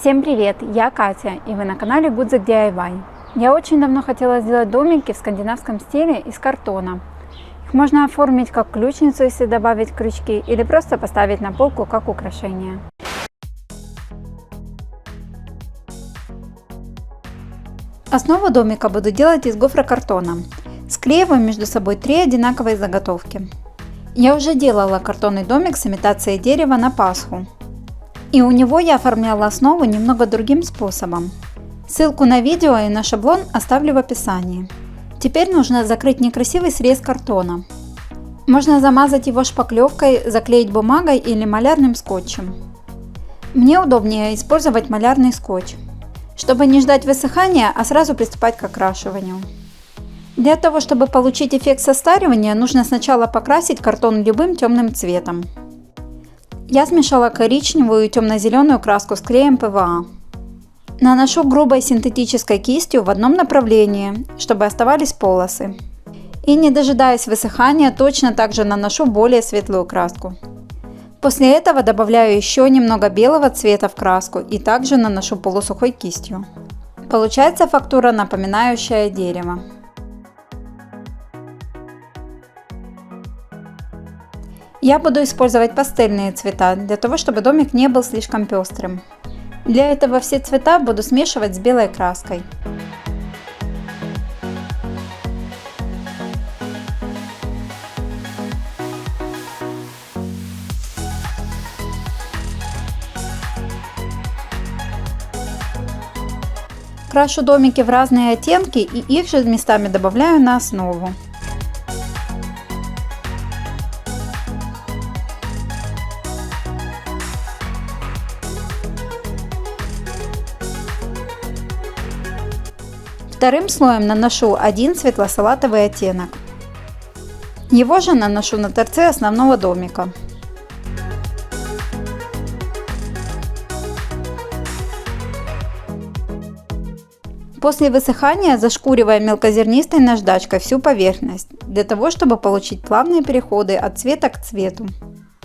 Всем привет! Я Катя, и вы на канале Гудзик DIY. Я очень давно хотела сделать домики в скандинавском стиле из картона. Их можно оформить как ключницу, если добавить крючки, или просто поставить на полку как украшение. Основу домика буду делать из гофрокартона. Склеиваю между собой 3 одинаковые заготовки. Я уже делала картонный домик с имитацией дерева на Пасху. И у него я оформляла основу немного другим способом. Ссылку на видео и на шаблон оставлю в описании. Теперь нужно закрыть некрасивый срез картона. Можно замазать его шпаклевкой, заклеить бумагой или малярным скотчем. Мне удобнее использовать малярный скотч, чтобы не ждать высыхания, а сразу приступать к окрашиванию. Для того, чтобы получить эффект состаривания, нужно сначала покрасить картон любым темным цветом. Я смешала коричневую и темно-зеленую краску с клеем ПВА. Наношу грубой синтетической кистью в одном направлении, чтобы оставались полосы. И не дожидаясь высыхания, точно так же наношу более светлую краску. После этого добавляю еще немного белого цвета в краску и также наношу полусухой кистью. Получается фактура, напоминающая дерево. Я буду использовать пастельные цвета, для того, чтобы домик не был слишком пестрым. Для этого все цвета буду смешивать с белой краской. Крашу домики в разные оттенки и их же местами добавляю на основу. Вторым слоем наношу один светло-салатовый оттенок. Его же наношу на торцы основного домика. После высыхания зашкуриваем мелкозернистой наждачкой всю поверхность, для того, чтобы получить плавные переходы от цвета к цвету.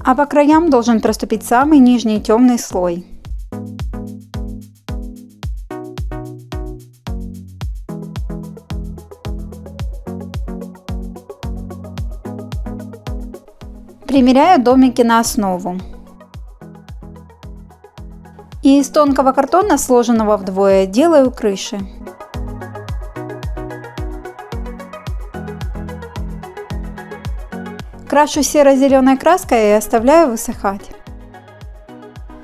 А по краям должен проступить самый нижний темный слой. Примеряю домики на основу. И из тонкого картона, сложенного вдвое, делаю крыши. Крашу серо-зеленой краской и оставляю высыхать.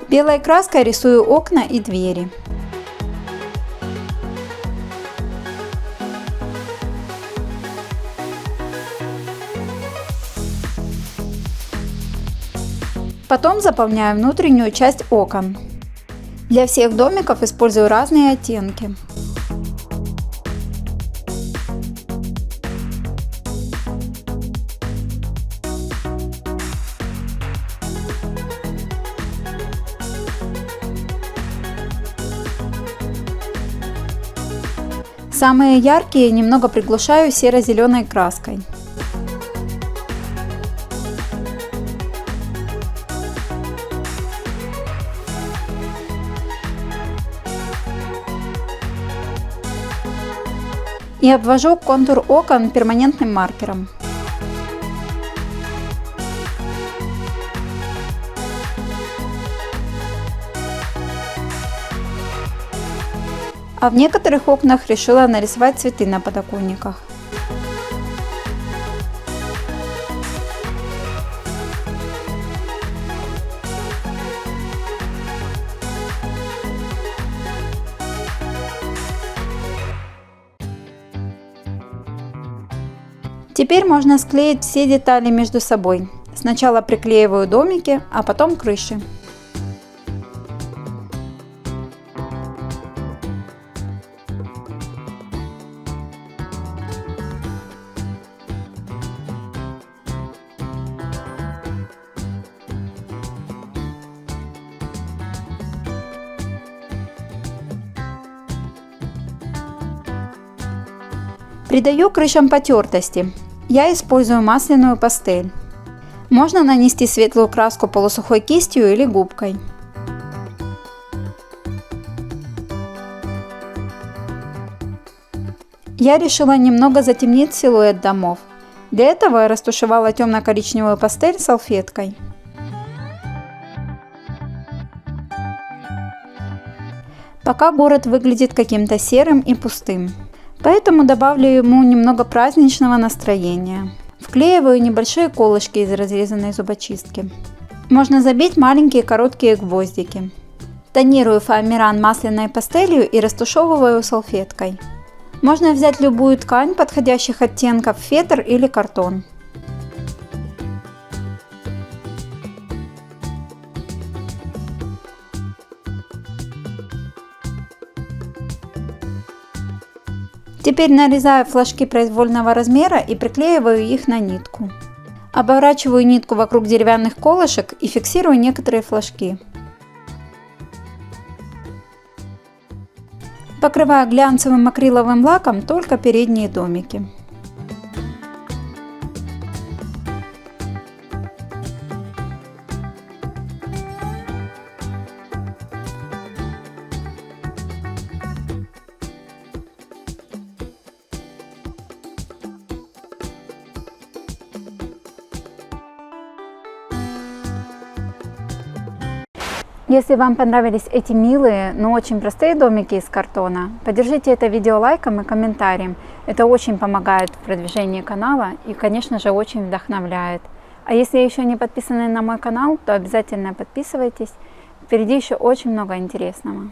Белой краской рисую окна и двери. Потом заполняю внутреннюю часть окон. Для всех домиков использую разные оттенки. Самые яркие немного приглушаю серо-зеленой краской. И обвожу контур окон перманентным маркером. А в некоторых окнах решила нарисовать цветы на подоконниках. Теперь можно склеить все детали между собой. Сначала приклеиваю домики, а потом крыши. Придаю крышам потертости. Я использую масляную пастель. Можно нанести светлую краску полусухой кистью или губкой. Я решила немного затемнить силуэт домов. Для этого я растушевала темно-коричневую пастель салфеткой. Пока город выглядит каким-то серым и пустым, поэтому добавлю ему немного праздничного настроения. Вклеиваю небольшие колышки из разрезанной зубочистки. Можно забить маленькие короткие гвоздики. Тонирую фоамиран масляной пастелью и растушевываю салфеткой. Можно взять любую ткань подходящих оттенков, фетр или картон. Теперь нарезаю флажки произвольного размера и приклеиваю их на нитку. Оборачиваю нитку вокруг деревянных колышек и фиксирую некоторые флажки. Покрываю глянцевым акриловым лаком только передние домики. Если вам понравились эти милые, но очень простые домики из картона, поддержите это видео лайком и комментарием. Это очень помогает в продвижении канала и, конечно же, очень вдохновляет. А если еще не подписаны на мой канал, то обязательно подписывайтесь. Впереди еще очень много интересного.